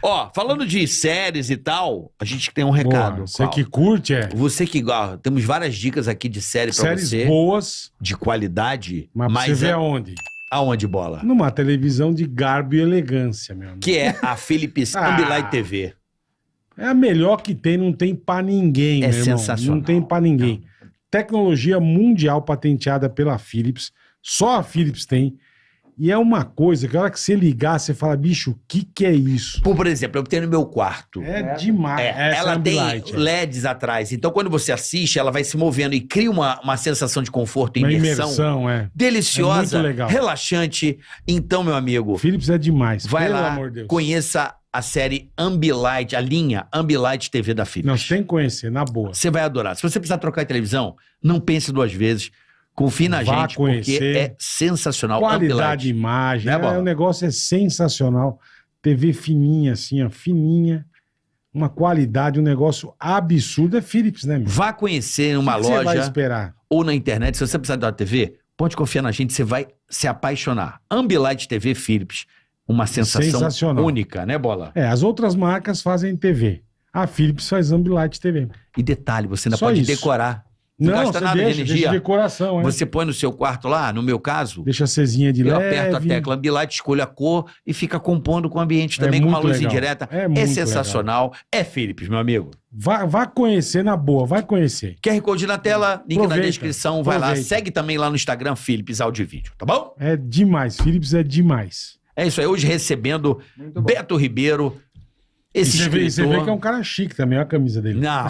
Ó, falando de séries e tal, a gente tem um recado. Boa, você que curte, Você que... Ó, temos várias dicas aqui de série pra séries você. boas, De qualidade. mas pra você ver aonde? Aonde, Bola? Numa televisão de garbo e elegância, meu amigo. Que é a Philips Ambilight TV. É a melhor que tem, não tem pra ninguém, É meu irmão. sensacional. Não tem pra ninguém. Tecnologia mundial patenteada pela Philips. Só a Philips tem. E é uma coisa que a hora que você ligar, você fala, bicho, o que é isso? Por exemplo, eu tenho no meu quarto. É demais. Essa Ela tem Ambilight, LEDs atrás. Então, quando você assiste, ela vai se movendo e cria uma sensação de conforto e Uma imersão. imersão, Deliciosa, É muito legal. relaxante. Então, meu amigo, Philips é demais. vai pelo lá, amor de Deus. conheça a série Ambilight, a linha Ambilight TV da Philips. Não, você tem que conhecer, na boa. Você vai adorar. Se você precisar trocar de televisão, não pense duas vezes. Confie na Vá gente, conhecer. porque é sensacional. Qualidade de Ambilight. imagem, Né, Bola? o negócio é sensacional. TV fininha, assim, ó, fininha. Uma qualidade, um negócio absurdo. É Philips, né, meu? Vá conhecer numa O que você vai loja esperar? ou na internet. Se você precisar de uma TV, pode confiar na gente, você vai se apaixonar. Ambilight TV Philips, uma sensação Sensacional. única, né, Bola? As outras marcas fazem TV. A Philips faz Ambilight TV. E detalhe, você ainda Só pode isso. decorar. Não gasta nada de energia. deixa decoração, é. Você põe no seu quarto lá, no meu caso, Deixa a cezinha de eu leve. aperto a tecla Ambilight, escolho a cor e fica compondo com o ambiente também, com uma muito luz legal. indireta. É É muito sensacional. É Philips, meu amigo. Vá conhecer na boa, vai conhecer. QR Code na tela, link na Aproveita, descrição, vai lá. aproveita. Segue também lá no Instagram, Philips Áudio e Vídeo, tá bom? É demais, Philips é demais. É isso aí, hoje recebendo Muito bom. Beto Ribeiro, esse Você vê escritor... que é um cara chique também, olha a camisa dele. Não,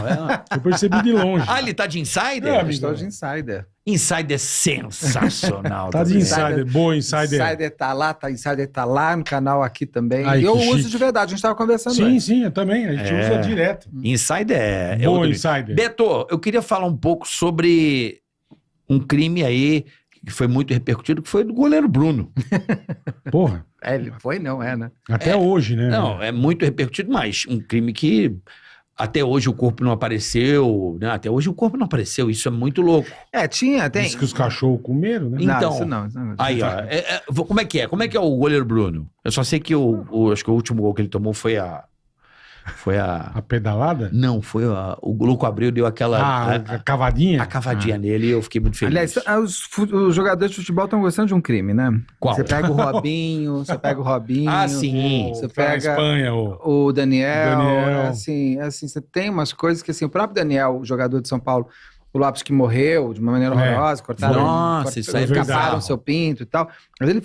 Eu percebi de longe. Ah, ele tá de Insider? É, amigo. Estou de Insider. Insider é sensacional. Tá de também. Insider, boa Insider. Insider tá lá no canal aqui também. Ai, e eu que uso chique. de verdade, a gente tava conversando Sim, antes. sim, eu também. A gente usa direto. Insider é Boa outro nível. Insider. Beto, eu queria falar um pouco sobre um crime aí que foi muito repercutido, que foi do goleiro Bruno. Porra, Ele foi, não é, né? até hoje, né? Não, é muito repercutido, mas um crime que até hoje o corpo não apareceu, né? Até hoje o corpo não apareceu, isso é muito louco. Tem. Diz que os cachorros comeram, né? Então, Isso não. Aí, ó, como é que é? Como é que é o goleiro Bruno? Eu só sei que acho que o último gol que ele tomou foi a... A pedalada? Não, foi o Louco Abreu deu aquela... A cavadinha? a cavadinha nele e eu fiquei muito feliz. Aliás, os jogadores de futebol estão gostando de um crime, né? Qual? Você pega o Robinho, Ah, sim. Você Pra pega Espanha, o Daniel. Daniel. Assim, você tem umas coisas que, assim, o próprio Daniel, o jogador de São Paulo, o Lopes que morreu de uma maneira horrorosa, cortaram, Nossa, isso aí é caparam bizarro. seu pinto e tal. Mas ele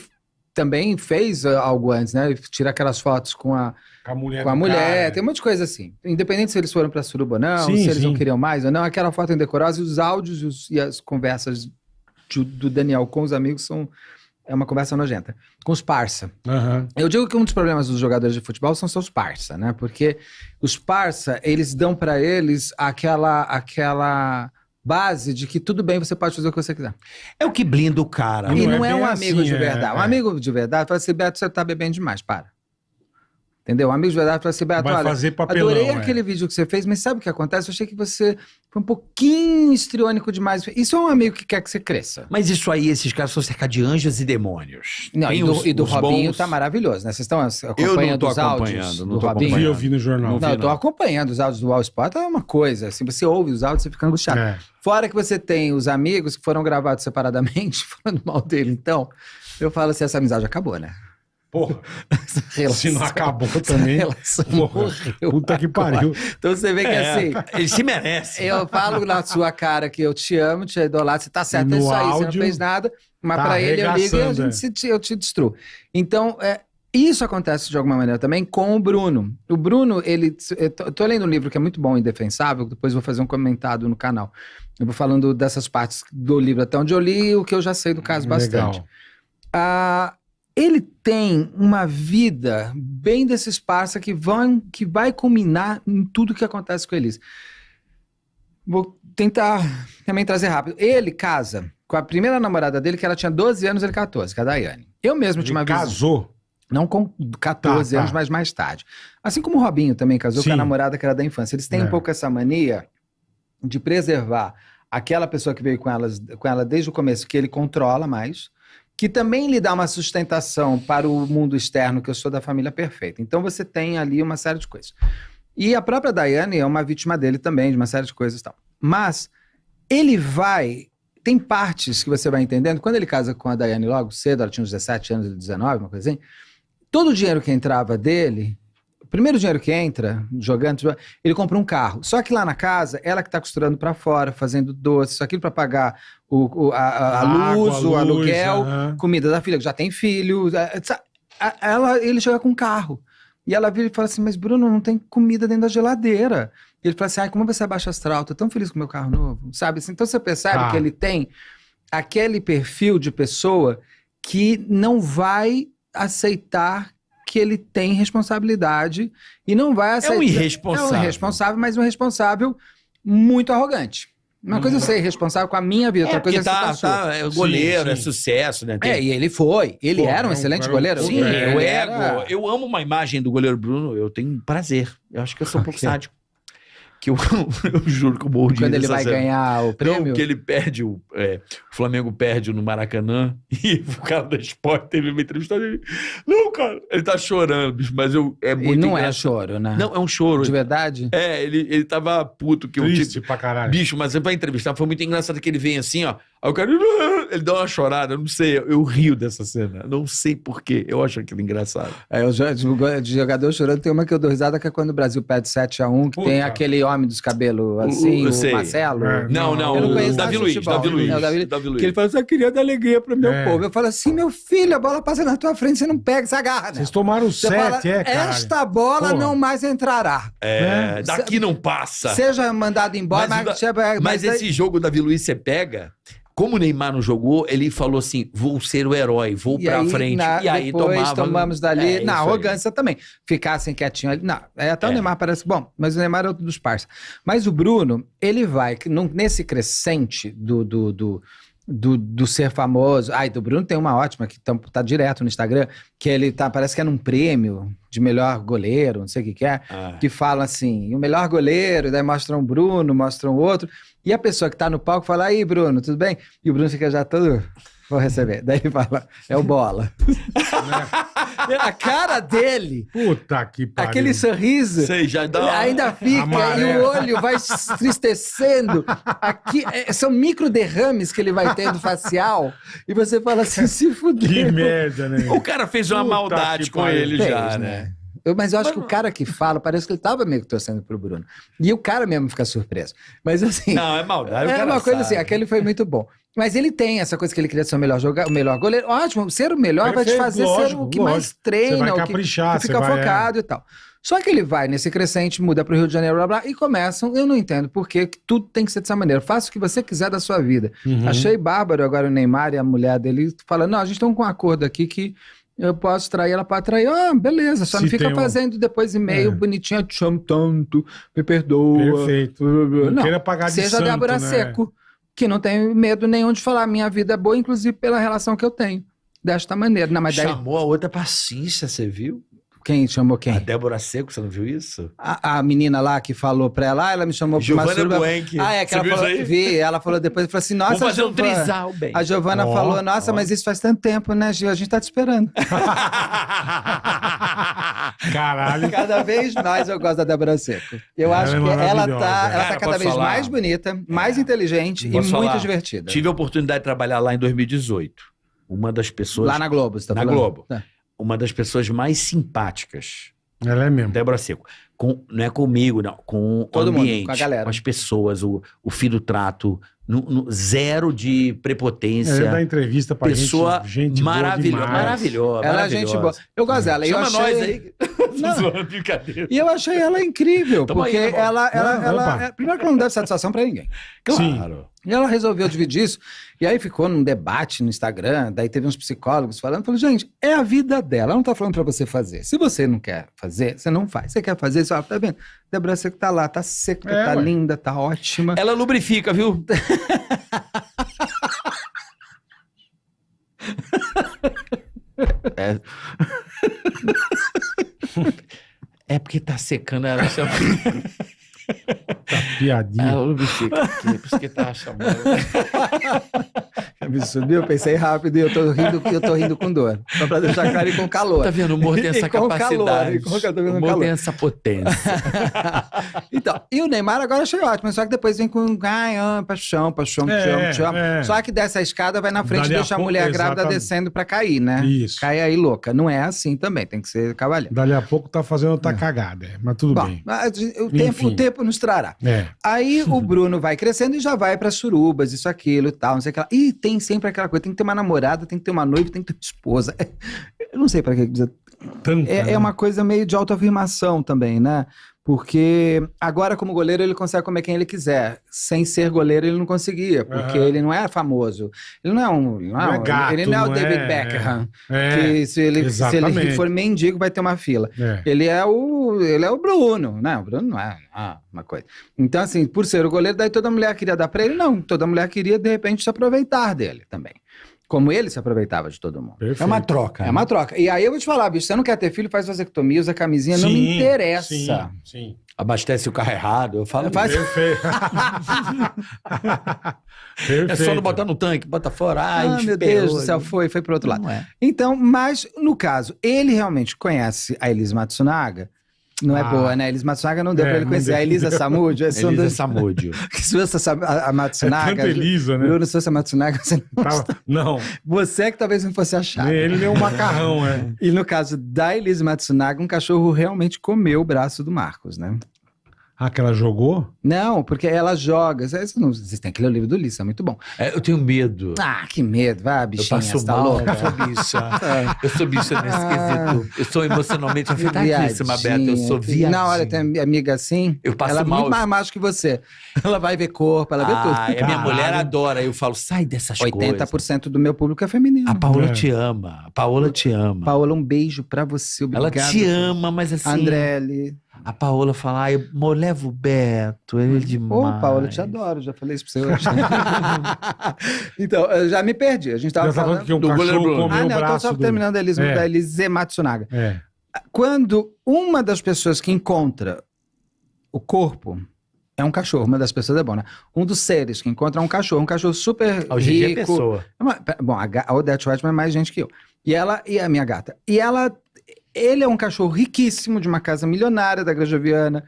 também fez algo antes, né? Ele tira aquelas fotos com a mulher. com a do mulher, cara. tem um monte de coisa assim. Independente se eles foram pra suruba ou não, Sim, se eles não sim. queriam mais ou não, aquela foto é indecorosa e os áudios e as conversas do Daniel com os amigos é uma conversa nojenta. Com os parça. Aham. Eu digo que um dos problemas dos jogadores de futebol são seus parça, né? Porque os parça, eles dão pra eles aquela base de que tudo bem, você pode fazer o que você quiser. É o que blinda o cara. E Não não é é um bem amigo assim, de verdade. Um amigo de verdade fala assim, Beto, você tá bebendo demais, para. Entendeu? Um amigo de verdade fala assim, Beto, Vai olha, fazer papelão. adorei aquele vídeo que você fez, mas sabe o que acontece? Eu achei que você foi um pouquinho histriônico demais. Isso é um amigo que quer que você cresça. Mas isso aí, esses caras são cercados de anjos e demônios. Não, Tem e do os Robinho bons. tá maravilhoso, né? Vocês estão Eu acompanhando não tô os áudios acompanhando, não do tô Robinho? Eu vi no jornal. Não, eu tô acompanhando os áudios do All Sport, é uma coisa, assim, você ouve os áudios, você fica angustiado. É. Fora que você tem os amigos que foram gravados separadamente, falando mal dele, então, eu falo assim, essa amizade acabou, né? Porra, Essa se não acabou essa também. relação Porra, morreu. puta que pariu. Então você vê que assim, Ele se merece. eu falo na sua cara que eu te amo, te idolatro, você tá certo, é No isso aí, você não áudio, fez nada, mas tá pra ele eu ligo e arregaçando, eu te destruo. Então, isso acontece de alguma maneira também com o Bruno. O Bruno, eu tô lendo um livro que é muito bom e indefensável, depois vou fazer um comentário no canal. Eu vou falando dessas partes do livro até onde eu li e o que eu já sei do caso bastante. Ele tem uma vida bem desses parça que vai culminar em tudo que acontece com eles. Vou tentar também trazer rápido. Ele casa com a primeira namorada dele, que ela tinha 12 anos, ele 14, que é a Daiane. Eu mesmo tinha uma visão. Casou. Não com 14 Tá. anos, mas mais tarde. Assim como o Robinho também casou Sim. com a namorada que era da infância. Eles têm É. um pouco essa mania de preservar aquela pessoa que veio com ela desde o começo, que ele controla mais, que também lhe dá uma sustentação para o mundo externo, que eu sou da família perfeita. Então você tem ali uma série de coisas. E a própria Daiane é uma vítima dele também, de uma série de coisas e tal. Mas ele vai... Tem partes que você vai entendendo. Quando ele casa com a Daiane logo cedo, ela tinha uns 17 anos, ele 19, uma coisa assim, todo o dinheiro que entrava dele, o primeiro dinheiro que entra, jogando, ele compra um carro. Só que lá na casa, ela que está costurando para fora, fazendo doce, isso aquilo para pagar a luz, o aluguel, comida da filha, que já tem filho. Ele chega com um carro. E ela vira e fala assim, mas Bruno, não tem comida dentro da geladeira. E ele fala assim, ai, como você é baixo astral, tô tão feliz com o meu carro novo, sabe? Assim, então você percebe que ele tem aquele perfil de pessoa que não vai aceitar que ele tem responsabilidade e não vai aceitar... É um irresponsável. É um irresponsável, mas um irresponsável muito arrogante. Uma coisa é ser irresponsável com a minha vida, outra coisa é ser é goleiro, sim. é sucesso, né? E ele foi. Ele era um excelente goleiro. Sim, ele o era... ego. Eu amo uma imagem do goleiro Bruno, eu tenho prazer. Eu acho que eu sou um pouco sádico. Que eu juro que eu morro de Quando ele dessa vai cena. ganhar o prêmio... Não, que ele perde, o Flamengo perde no Maracanã e o cara da Sport teve uma entrevista dele. Não, cara, ele tá chorando, bicho, mas é muito E não engraçado. é choro, né? Não, é um choro. De verdade? Ele tava puto. Que Triste pra caralho. Bicho, mas pra entrevistar foi muito engraçado que ele vem assim, ó. Aí o cara, ele dá uma chorada, eu não sei, eu rio dessa cena. Não sei porquê, eu acho aquilo engraçado. De jogador chorando, tem uma que eu dou risada, que é quando o Brasil perde 7-1, que tem aquele homem dos cabelos assim, o Marcelo. Não, Eu não conheço Davi nada de Luiz, futebol. Davi Luiz. É o Davi Luiz. Que ele fala, só queria dar alegria pro meu povo. Eu falo assim, meu filho, a bola passa na tua frente, você não pega, você agarra, né? Vocês tomaram Você 7, fala, caralho. esta bola não mais entrará. Daqui não passa. Seja mandado embora, Mas esse jogo, Davi Luiz, você pega... Como o Neymar não jogou, ele falou assim, vou ser o herói, vou pra frente. E aí depois tomamos dali, na arrogância aí. também. Ficassem quietinho ali. Não, até o Neymar parece bom, mas o Neymar é outro dos parceiros. Mas o Bruno, ele vai, nesse crescente do ser famoso. Do Bruno tem uma ótima, que tá direto no Instagram, que ele parece que é num prêmio de melhor goleiro, não sei o que é, que fala assim, o melhor goleiro, daí mostram um Bruno, mostram outro, e a pessoa que tá no palco fala, aí Bruno, tudo bem? E o Bruno fica já todo, vou receber. Daí ele fala, é o Bola. A cara dele, puta que pariu. Aquele sorriso, já dá ainda fica, e o olho vai se entristecendo. Aqui, são micro derrames que ele vai tendo facial, e você fala assim, se fudeu. Que merda, né? O cara fez uma maldade com ele já, né? Mas eu acho que o cara que fala, parece que ele tava meio que torcendo pro Bruno. E o cara mesmo fica surpreso. Mas assim... Não, é maldade. É uma coisa assim, aquele foi muito bom. Mas ele tem essa coisa que ele queria ser o melhor goleiro. Ótimo, ser o melhor vai te fazer ser o que mais treina, vai o caprichar, que fica focado e tal. Só que ele vai nesse crescente, muda pro Rio de Janeiro, blá, blá, e começam, eu não entendo por que tudo tem que ser dessa maneira. Faça o que você quiser da sua vida. Achei bárbaro agora o Neymar e a mulher dele falando, não, a gente está com um acordo aqui que eu posso trair, ela pode trair. Beleza, só não fica fazendo depois e-mail bonitinho, te amo tanto, me perdoa. Perfeito. Não queira pagar de seja santo, Débora né? Seco, que não tem medo nenhum de falar, minha vida é boa, inclusive pela relação que eu tenho. Desta maneira. Não, mas chamou a outra passista, você viu? Quem chamou quem? A Débora Seco, você não viu isso? A menina lá que falou pra ela, ela me chamou pra uma Giovana Buenck. É que ela falou, ela falou depois, falou assim, nossa, vamos fazer um trisal, bem. A Giovana falou, nossa, mas isso faz tanto tempo, né, Gil? A gente tá te esperando. Caralho. Cada vez mais eu gosto da Débora Seco. Eu acho que ela tá cada vez mais bonita, mais inteligente e muito divertida. Tive a oportunidade de trabalhar lá em 2018. Uma das pessoas... Lá na Globo, você tá falando? Na Globo. Uma das pessoas mais simpáticas. Ela é mesmo. Débora Seco. Não é comigo, não. Com todo o ambiente, mundo, com a galera. com as pessoas, o fio do trato, zero de prepotência. Ela dá entrevista pra pessoa gente maravilhosa. Ela é gente boa. Eu gosto dela. Chama eu achei... nós aí. Brincadeira. E eu achei ela incrível, Tamo porque aí, ela primeiro que ela não deve satisfação pra ninguém. Claro. E ela resolveu dividir isso. E aí ficou num debate no Instagram, daí teve uns psicólogos falando, falou, gente, é a vida dela, ela não tá falando pra você fazer. Se você não quer fazer, você não faz. Você quer fazer, você fala, tá vendo? Débora Seco tá lá, tá seca, tá linda, tá ótima. Ela lubrifica, viu? É porque tá secando ela. Tá piadinha. Ela lubrifica aqui, por isso que tá chamando. Me subiu, eu pensei rápido e eu tô rindo com dor. Só pra deixar claro e com calor. Tá vendo? O humor tem essa E com capacidade. calor, e com o calor. humor tem essa potência. Então, e o Neymar agora achei ótimo, só que depois vem com paixão, te amo. Só que dessa escada vai na frente e Dali a deixa a pouco, mulher grávida exatamente. descendo pra cair, né? Isso. Cai aí louca. Não é assim também, tem que ser cavalheiro. Dali a pouco tá fazendo outra cagada, mas tudo Bom, bem. mas Enfim. o tempo nos trará. É. Aí o Bruno vai crescendo e já vai para surubas, isso, aquilo e tal, não sei o que lá. E tem sempre aquela coisa, tem que ter uma namorada, tem que ter uma noiva, tem que ter uma esposa. Eu não sei para que dizer. Tanta, né? É uma coisa meio de autoafirmação também, né? Porque agora, como goleiro, ele consegue comer quem ele quiser. Sem ser goleiro, ele não conseguia, porque ele não é famoso. Ele não é gato, ele não é o não David é- Beckham. É, Que se ele exatamente. for mendigo, vai ter uma fila. é. Ele é o Bruno, né? O Bruno não é uma coisa. Então, assim, por ser o goleiro, daí toda mulher queria dar pra ele. Não, toda mulher queria, de repente, se aproveitar dele também. Como ele se aproveitava de todo mundo. Perfeito. É uma troca. É uma troca. E aí eu vou te falar, bicho, você não quer ter filho, faz vasectomia, usa camisinha, não me interessa. Sim. Abastece o carro errado. Eu falo. Faz- Perfeito. Perfeito. É só não botar no tanque, bota fora. Ai, Ah, meu esperou. Deus do céu, foi pro outro lado. Não é. Então, mas no caso, ele realmente conhece a Elisa Matsunaga. Não é Ah. boa, né? A Elisa Matsunaga não deu pra ele não conhecer. deu. A Elisa Samúdio, Elisa Samúdio. que se fosse a Matsunaga, Tanta Elisa, né? Bruno, se fosse a Matsunaga, você não Tava- Não, você é que talvez não fosse achar. nem ele nem o macarrão, é. E no caso da Elisa Matsunaga, um cachorro realmente comeu o braço do Marcos, né? Ah, que ela jogou? Não, porque ela joga. Vocês têm que ler o livro do Lissa, é muito bom. É, eu tenho medo. Ah, que medo. Vai, Eu bichinha, passo você tá mal, louca? eu sou bicha. Eu sou bicha nesse quesito. Eu sou emocionalmente afetadíssima, Beto. Eu sou viadinha. Na hora tem amiga assim, Eu passo ela é mal. muito mais macho que você. Ela vai ver corpo, ela vê tudo. A minha Caralho. mulher adora. Eu falo, sai dessas coisas. 80% do meu público é feminino. A Paola É. te ama. A Paola te ama. Paola, um beijo pra você. Ela Obrigado. te ama, mas assim... Andrelli. A Paola fala, ai, eu levo o Beto, ele é demais. Ô, Paola, eu te adoro. Já falei isso pra você hoje. Então, eu já me perdi. A gente tava Já tá falando falando... que um do cachorro goleiro Bruno. comeu o não, eu tô braço só do... terminando a Elisa, É. da Elise Matsunaga. É. Quando uma das pessoas que encontra o corpo é um cachorro, uma das pessoas é bom, né? Um dos seres que encontra é um cachorro super Hoje em dia é rico. pessoa. Bom, a Odete Whitman é mais gente que eu. E ela e a minha gata. Ele é um cachorro riquíssimo, de uma casa milionária da Granja Viana,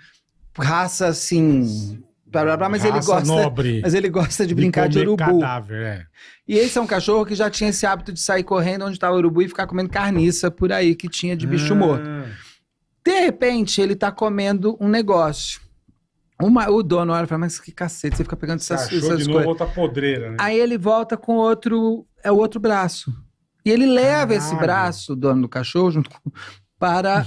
raça assim, blá, blá, blá, mas ele Raça gosta, nobre. mas ele gosta de brincar de comer urubu. cadáver, é. E esse é um cachorro que já tinha esse hábito de sair correndo onde estava o urubu e ficar comendo carniça por aí que tinha de bicho morto. De repente, ele tá comendo um negócio. O dono olha e fala, mas que cacete, você fica pegando essas Cachorro de coisas. novo outra podreira, né? Aí ele volta com o outro braço. E ele leva esse Caralho. braço, o dono do cachorro, para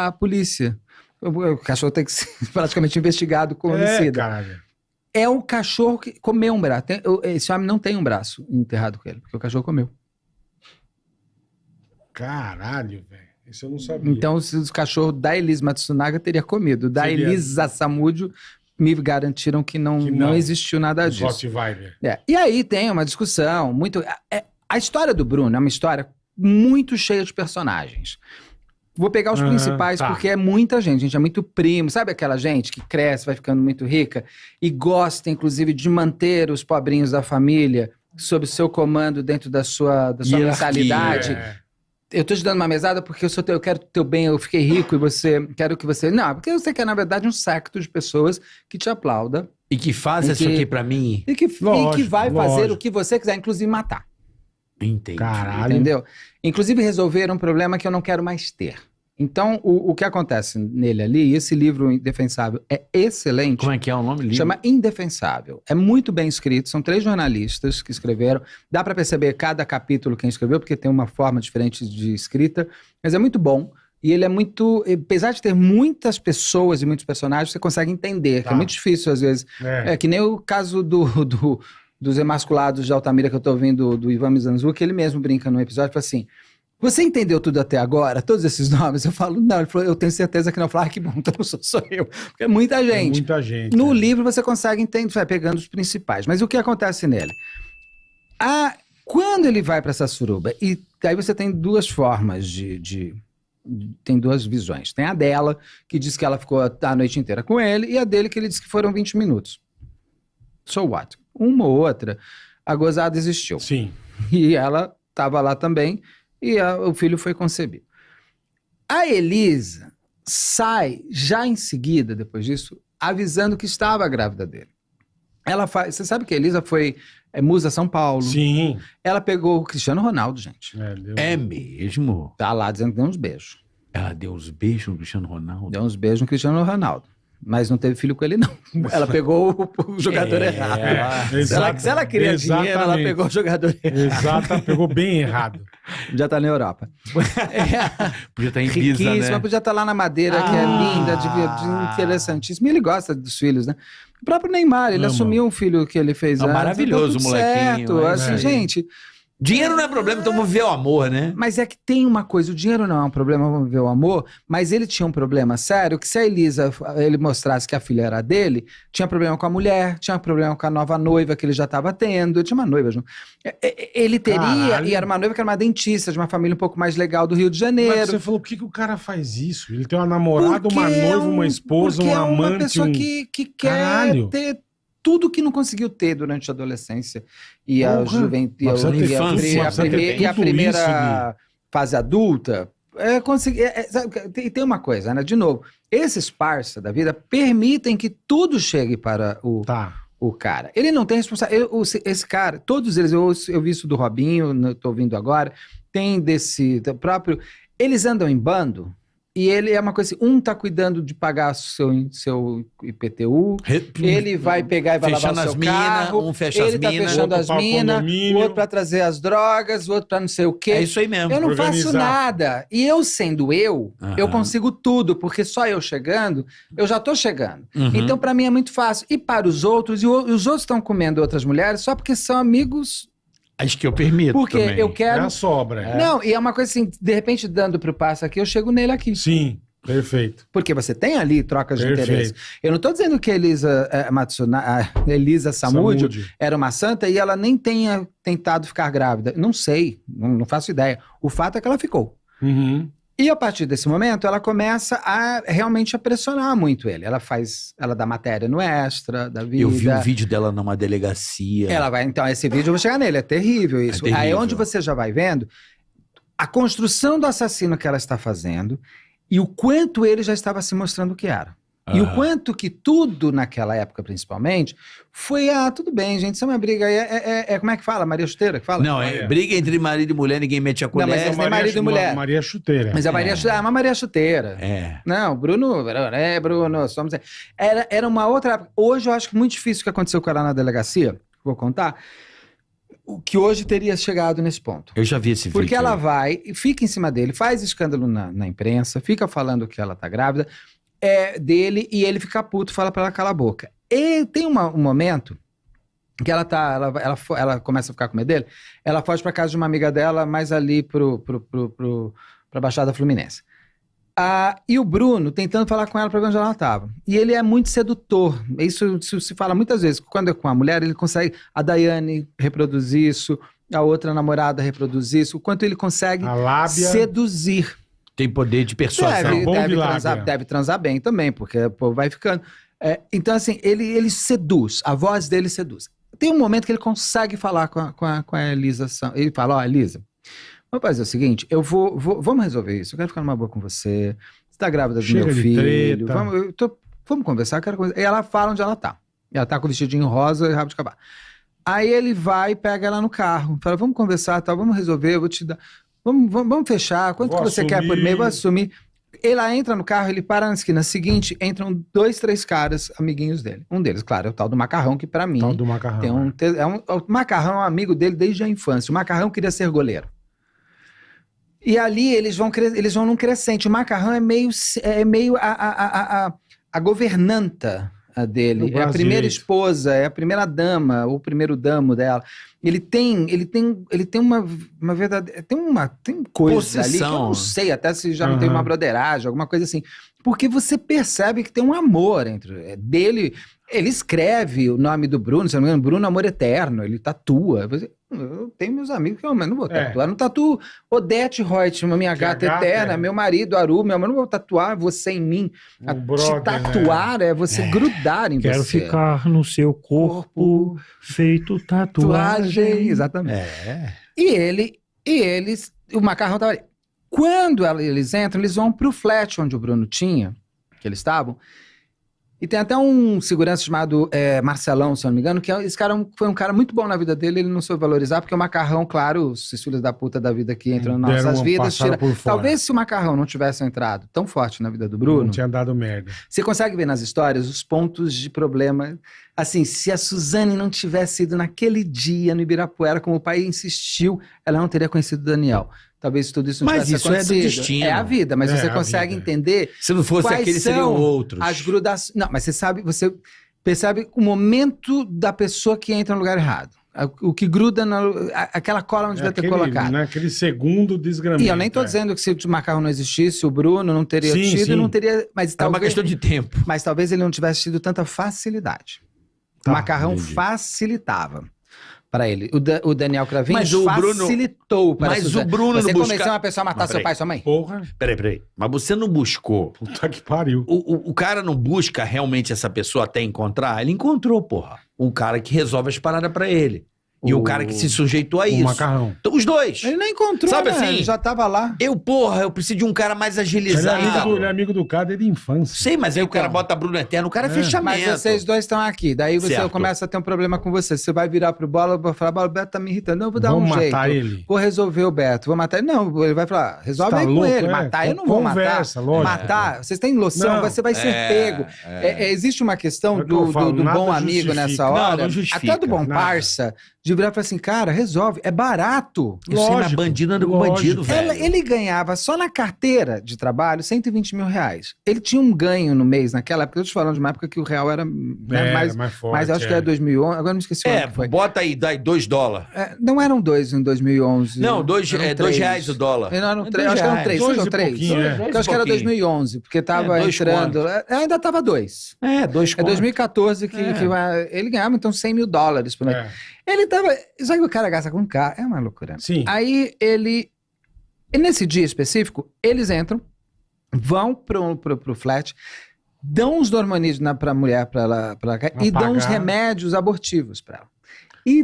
a polícia. O cachorro tem que ser praticamente investigado com homicida. caralho. É o cachorro que comeu um braço. Esse homem não tem um braço enterrado com ele, porque o cachorro comeu. Caralho, velho. Isso eu não sabia. Então, se o cachorro da Elisa Matsunaga teria comido. Da Seria. Elisa Samúdio, me garantiram que não existiu nada Os disso. Rottweiler. E aí tem uma discussão muito. A história do Bruno é uma história muito cheia de personagens. Vou pegar os principais, tá. porque é muita gente é muito primo. Sabe aquela gente que cresce, vai ficando muito rica e gosta, inclusive, de manter os pobrinhos da família sob seu comando dentro da sua Hierarquia. mensalidade? É. Eu tô te dando uma mesada porque eu quero teu bem, eu fiquei rico e você quero que você. Não, porque você quer, na verdade, um secto de pessoas que te aplauda E que faz E isso que- aqui pra mim. e que Lógico, vai fazer lógico. o que você quiser, inclusive matar. Entendi. Caralho. Entendeu? Inclusive resolver um problema que eu não quero mais ter. Então, o que acontece nele ali, e esse livro Indefensável é excelente. Como é que é o nome? Livro? Chama Indefensável. É muito bem escrito, são 3 jornalistas que escreveram. Dá para perceber cada capítulo quem escreveu, porque tem uma forma diferente de escrita, mas é muito bom. E ele é muito. Apesar de ter muitas pessoas e muitos personagens, você consegue entender, que Tá. é muito difícil às vezes. É que nem o caso dos emasculados de Altamira que eu tô ouvindo do Ivan Mizanzuki, que ele mesmo brinca num episódio, fala assim. Você entendeu tudo até agora? Todos esses nomes? Eu falo, não. Ele falou, eu tenho certeza que não. Eu falo, que bom, então não sou eu. Porque é muita gente. Muita gente. No livro você consegue entender, vai pegando os principais. Mas o que acontece nele? Quando ele vai para essa suruba, e aí você tem 2 formas tem 2 visões. Tem a dela, que diz que ela ficou a noite inteira com ele, e a dele, que ele diz que foram 20 minutos. So what? Uma ou outra. a gozada existiu. Sim. E ela estava lá também, e o filho foi concebido. A Elisa sai já em seguida, depois disso, avisando que estava grávida dele. Você sabe que a Elisa foi musa São Paulo. Sim. Ela pegou o Cristiano Ronaldo, gente. É mesmo? Tá lá dizendo que deu uns beijos. Ela deu uns beijos no Cristiano Ronaldo? Deu uns beijos no Cristiano Ronaldo. Mas não teve filho com ele, não. Ela pegou o jogador errado. Se ela queria dinheiro, ela pegou o jogador errado. Exato, pegou bem errado. Já tá na Europa. Podia estar em Ibiza, né? Podia estar lá na Madeira, que é linda, interessantíssima. E ele gosta dos filhos, né? O próprio Neymar, ele assumiu um filho que ele fez antes. Maravilhoso o molequinho. Certo, assim, gente... Dinheiro não é problema, então vamos ver o amor, né? Mas é que tem uma coisa, o dinheiro não é um problema, vamos ver o amor, mas ele tinha um problema sério, que se a Elisa, ele mostrasse que a filha era dele, tinha problema com a mulher, tinha problema com a nova noiva que ele já estava tendo, tinha uma noiva, ele teria, Caralho. e era uma noiva que era uma dentista, de uma família um pouco mais legal do Rio de Janeiro. Mas você falou, por que o cara faz isso? Ele tem uma namorada, uma noiva, uma esposa, um amante, uma pessoa que quer Caralho. ter tudo que não conseguiu ter durante a adolescência e a juventude e a primeira fase adulta. Tem uma coisa, né? De novo, esses parça da vida permitem que tudo chegue para o cara. Ele não tem responsabilidade. Esse cara, todos eles, eu vi isso do Robinho, estou ouvindo agora, tem desse próprio. Eles andam em bando. E ele é uma coisa assim, um tá cuidando de pagar seu IPTU, ele vai pegar e vai lavar o seu carro, um fecha as ele tá minas, fechando as minas, o outro pra trazer as drogas, o outro pra não sei o quê. É isso aí mesmo. Eu não faço nada. E eu sendo eu consigo tudo, porque só eu chegando, eu já tô chegando. Então pra mim é muito fácil. E para os outros, e os outros estão comendo outras mulheres só porque são amigos. Acho que eu permito porque também. Eu quero... É a sobra. Não, e é uma coisa assim, de repente dando pro passo aqui, eu chego nele aqui. Sim, perfeito. Porque você tem ali trocas de interesse. Eu não tô dizendo que a Elisa Samúdio era uma santa e ela nem tenha tentado ficar grávida. Não sei, não faço ideia. O fato é que ela ficou. E a partir desse momento, ela começa a realmente a pressionar muito ele. Ela dá matéria no Extra, da vida. Eu vi um vídeo dela numa delegacia. Ela vai, então, esse vídeo eu vou chegar nele, é terrível isso. É terrível. Aí onde você já vai vendo a construção do assassino que ela está fazendo e o quanto ele já estava se mostrando que era. E o quanto que tudo naquela época, principalmente, foi, tudo bem, gente, isso é uma briga, como é que fala? Maria Chuteira que fala? Não, briga entre marido e mulher, ninguém mete a colher. Não, mas nem marido e mulher. Maria Chuteira. Mas a Maria Chuteira, é uma Maria Chuteira. Não, Bruno, somos... Era uma outra época. Hoje eu acho que muito difícil o que aconteceu com ela na delegacia, vou contar, o que hoje teria chegado nesse ponto. Eu já vi esse vídeo. Porque ela vai, fica em cima dele, faz escândalo na imprensa, fica falando que ela tá grávida, dele, e ele fica puto, fala pra ela calar a boca. E tem um momento que ela começa a ficar com medo dele, ela foge pra casa de uma amiga dela, mais ali pra Baixada Fluminense. E o Bruno tentando falar com ela pra ver onde ela tava. E ele é muito sedutor. Isso se fala muitas vezes. Quando é com a mulher, ele consegue, a Daiane reproduzir isso, a outra namorada reproduzir isso, o quanto ele consegue seduzir. Tem poder de persuasão. Deve transar bem também, porque o povo vai ficando. Então, assim, ele seduz, a voz dele seduz. Tem um momento que ele consegue falar com a Elisa. Ele fala, Elisa, vamos fazer o seguinte, vamos resolver isso, eu quero ficar numa boa com você, você tá grávida do meu filho, vamos conversar, E ela fala onde ela tá. Ela tá com o vestidinho rosa e rabo de cavalo. Aí ele vai e pega ela no carro, fala, vamos conversar, vamos resolver, eu vou te dar... Vamos fechar. Quanto que você quer por mês? Vou assumir. Ela entra no carro, ele para na esquina seguinte, entram 2, 3 caras, amiguinhos dele. Um deles, claro, é o tal do Macarrão, que pra mim... Tal do Macarrão. O Macarrão é um amigo dele desde a infância. O Macarrão queria ser goleiro. E ali eles vão num crescente. O Macarrão é meio a governanta dele. É a primeira esposa, é a primeira dama, ou o primeiro damo dela. Ele tem uma verdade, tem coisas ali que eu não sei, até se já não tem uma broderagem, alguma coisa assim. Porque você percebe que tem um amor entre dele. Ele escreve o nome do Bruno, se não me engano, Bruno Amor Eterno, ele tatua. Eu tenho meus amigos que eu não vou tatuar. Não tatuo Odete Reutemann, minha gata eterna, meu marido, Aru, meu amor, não vou tatuar você em mim. Te tatuar é você grudar em Quero você. ficar no seu corpo feito tatuagem. Exatamente. E eles, o Macarrão tava ali. Quando eles entram, eles vão pro flat onde o Bruno tinha, que eles estavam. E tem até um segurança chamado Marcelão, se eu não me engano, que esse cara foi um cara muito bom na vida dele, ele não soube valorizar, porque o Macarrão, claro, esses filhos da puta da vida que entram nas nossas vidas, talvez se o Macarrão não tivesse entrado tão forte na vida do Bruno... Não tinha dado merda. Você consegue ver nas histórias os pontos de problema. Assim, se a Suzane não tivesse ido naquele dia no Ibirapuera, como o pai insistiu, ela não teria conhecido o Daniel. Talvez tudo isso não tivesse acontecido. Mas isso é do destino. É a vida, mas você consegue entender... Se não fosse aquele, seriam outros. As grudações... Não, mas você percebe o momento da pessoa que entra no lugar errado. O que gruda, aquela cola não devia ter colocado. Naquele segundo desgramento. E eu nem estou dizendo que se o Macarrão não existisse, o Bruno não teria tido, não teria... Mas é uma questão de tempo. Mas talvez ele não tivesse tido tanta facilidade. O Macarrão facilitava para ele. O Daniel Cravinhos facilitou para Mas o Bruno você não convenceu uma pessoa a matar seu pai e sua mãe? Porra. Peraí. Mas você não buscou. Puta que pariu. O cara não busca realmente essa pessoa até encontrar? Ele encontrou, porra. O cara que resolve as paradas pra ele. E o cara que se sujeitou a isso. O Macarrão. Então, os dois. Ele não encontrou, sabe assim? Ele já tava lá. Eu preciso de um cara mais agilizado. Ele é amigo do cara desde a infância. Sei, mas aí o cara bota Bruno Eterno, o cara é fechamento. Mas vocês dois estão aqui, daí você começa a ter um problema com você. Você vai virar pro Bola, vai falar, Bola, o Beto tá me irritando. Não, eu vou dar um jeito. Vou matar ele. Vou resolver o Beto, vou matar ele. Não, ele vai falar, resolve aí com ele. Matar eu não vou matar. Lógico. Matar, vocês têm noção, você vai ser pego. Existe uma questão do bom amigo nessa hora, até do bom parça, de virar e falar assim, cara, resolve, é barato. Lógico, bandido anda com bandido, velho. Ele ganhava só na carteira de trabalho 120 mil reais. Ele tinha um ganho no mês naquela época, eu tô te falando de uma época que o real era mais forte. Mas eu acho que era 2011, agora não esqueci o ano que foi. Bota aí, dá $2. Não eram 2 em 2 Não, R$2 o dólar. Não, eram 3, acho que eram 3, 2 ou 3. Eu acho que era 2011, porque tava entrando, ainda tava 2. 2 É 2014 que ele ganhava então $100 mil por mês. Ele tava... Sabe que o cara gasta com carro? É uma loucura. Sim. Aí nesse dia específico, eles entram, vão pro flat, dão os Dormanid pra mulher pra ela e dão os remédios abortivos pra ela. E